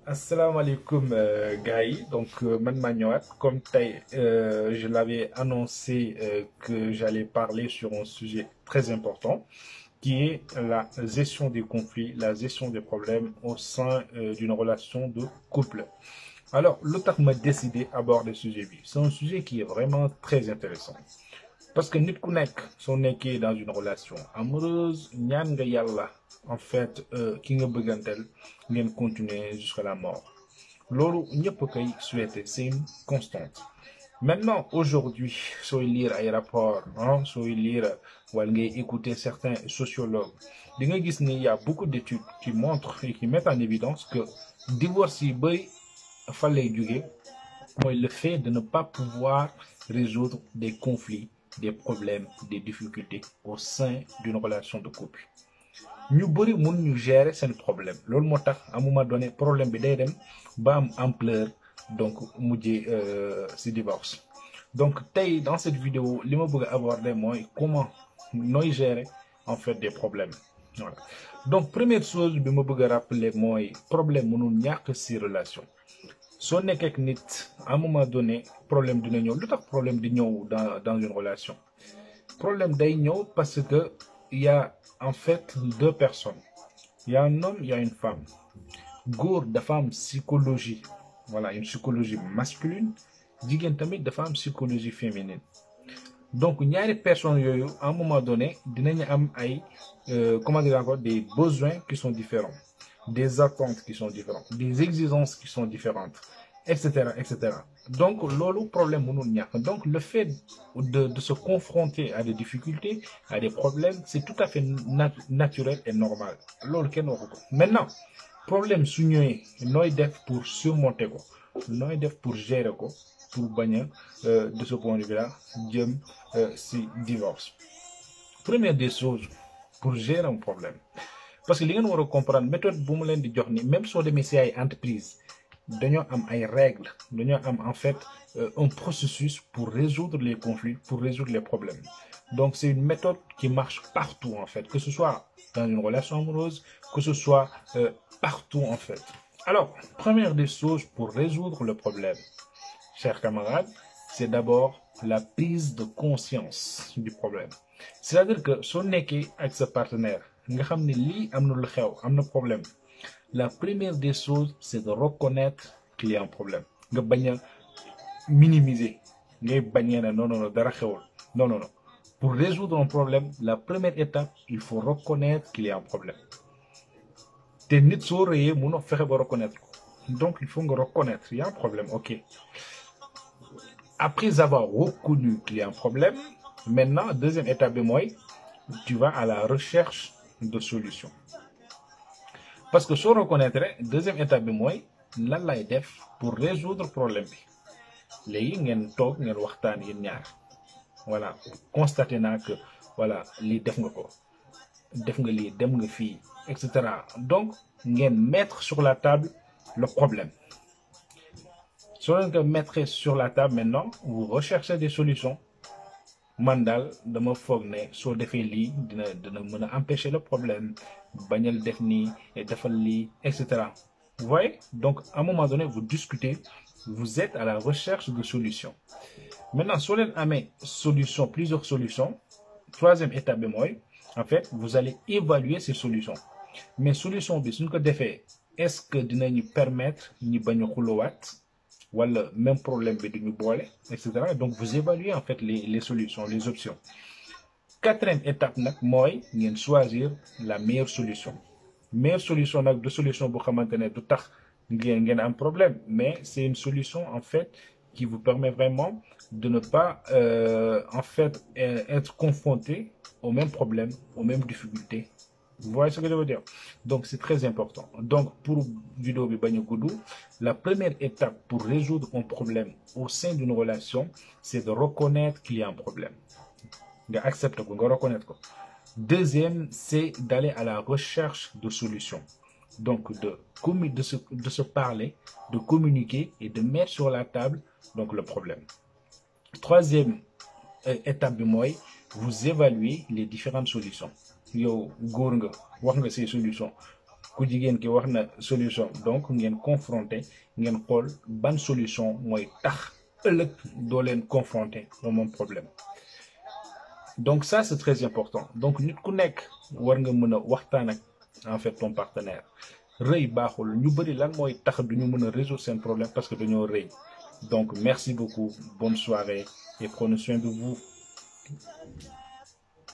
Assalamu alaikum Gaï. Donc man ma ñëwaat comme je l'avais annoncé que j'allais parler sur un sujet très important qui est la gestion des conflits, la gestion des problèmes au sein d'une relation de couple. Alors, le temps m'a décidé d'aborder ce sujet. C'est un sujet qui est vraiment très intéressant. Parce que nit ku nekk soo nekkee dans une relation amoureuse ñaan nga yàlla en fait ki nga bëgganteel ngeen continuer jusqu'à la mort loolu ñëpp koy souhaiter c'est une constante. Maintenant aujourd'hui sooy lire ay rapports sooy lire wala ngay écouter certains sociologues di nga gis ni il y a beaucoup d'études qui montrent et qui mettent en évidence que divorce yi bay fa lay jóge mooy le fait de ne pas pouvoir résoudre des conflits, des problèmes, des difficultés au sein d'une relation de couple. Ñu bëri mun ñu gérer seen problème loolu moo tax à un moment donné problème bi day dem ba am ampleur donc mujjee si divorce. Donc tey dans cette vidéo li ma bëgg a aborder mooy comment nooy gérer en fait des problèmes. Voilà. Donc première chose bi ma bëgg a rappeler mooy problème mënul ñàkk si relation. Soo nekkee ak nit à un moment donné problème dina ñëw lu tax problème di ñëw dans une relation. Problème day ñëw parce que il y a en fait deux personnes. Il y a un homme, il y a une femme. Góor dafa am psychologie, voilà, une psychologie masculine, jigéen tamit dafa am psychologie féminine. Donc ñaari personnes yooyu à un moment donné dinañu am ay comment dire encore des besoins qui sont différents, des attentes qui sont différentes, des exigences qui sont différentes, etc., etc. Donc loolu problème mënul ñàkk. Donc le fait de se confronter à des difficultés, à des problèmes, c'est tout à fait naturel et normal. Loolu kenn waxu ko. Maintenant problème su ñëwee nooy def pour surmonter ko, nooy def pour gérer ko, pour bañ a de ce point de vue-là jëm si divorce. Première des choses pour gérer un problème, parce que li ngeen war a comprendre méthode bu mu leen di jox ni même soo demee si ay entreprise dañoo am ay règles, dañoo am en fait un processus pour résoudre les conflits, pour résoudre les problèmes. Donc c'est une méthode qui marche partout en fait, que ce soit dans une relation amoureuse, que ce soit partout en fait. Alors, première des choses pour résoudre le problème, chers camarades, c'est d'abord la prise de conscience du problème. C'est-à-dire que soo nekkee ak sa partenaire nga xam ne lii am na lu xew am na problème, la première des choses c'est de reconnaître qu'il y a un problème. Nga bañ a minimiser, ngay bañ a non non non dara xewul, non non non. Pour résoudre un problème, la première étape, il faut reconnaître qu'il y a un problème. Te nit soo rëyee mënoo fexe ba reconnaître ko, donc il faut nga reconnaître il y a un problème, ok. Après avoir reconnu qu'il y a un problème, maintenant deuxième étape bi mooy tu vas à la recherche de solutions. Parce que soo reconnaître deuxième étape bi mooy lan lay def pour résoudre problème bi. Léegi ngeen toog ngeen waxtaan yéen ñaar. Voilà, constaté naa que voilà lii def nga ko, def nga lii dem nga fii, etc. Donc ngeen mettre sur la table le problème. Soo leen ko mettre sur la table maintenant, vous recherchez des solutions. Man daal dama foog ne soo defee lii dina mën a empêcher le problème, bañal def nii defal lii, etc. Vous voyez? Donc à un moment donné vous discutez, vous êtes à la recherche de solutions. Maintenant soo leen amee solution, plusieurs solutions, troisième étape bi mooy en fait vous allez évaluer ces solutions. Mais solution bi suñ ko defee est-ce que dinañu permettre ñi bañ a xuloowaat wala même problème bi duñu boole, etc. Donc vous évaluez en fait les solutions, les options. Quatrième étape nag mooy ngeen choisir la meilleure solution. Meilleure solution nag de solution bu xamante ne du tax ngeen am problème, mais c'est une solution en fait qui vous permet vraiment de ne pas en fait être confronté aux mêmes problèmes, aux mêmes difficultés. Vous voyez ce que je veux dire? Donc c'est très important. Donc pour vidéo bi bañ a gudd, la première étape pour résoudre un problème au sein d'une relation, c'est de reconnaître qu'il y a un problème. Nga accepter ko, nga reconnaître ko. Deuxième, c'est d'aller à la recherche de solutions. Donc de se parler, de communiquer et de mettre sur la table donc le problème. Troisième étape bi mooy vous évaluez les différentes solutions. Yow góor nga wax nga ces solutions, ku jigéen ki wax na solution donc ngeen confronter ngeen xool ban solution mooy tax ëllëg doo leen confronter au même problème. Donc ça c'est très important. Donc nit ku nekk war nga mën a waxtaan ak en fait ton partenaire. Rëy baaxul ñu bëri lan mooy tax du ñu mën a résoudre seen problème parce que dañoo rëy. Donc merci beaucoup, bonne soirée et prenez soin de vous.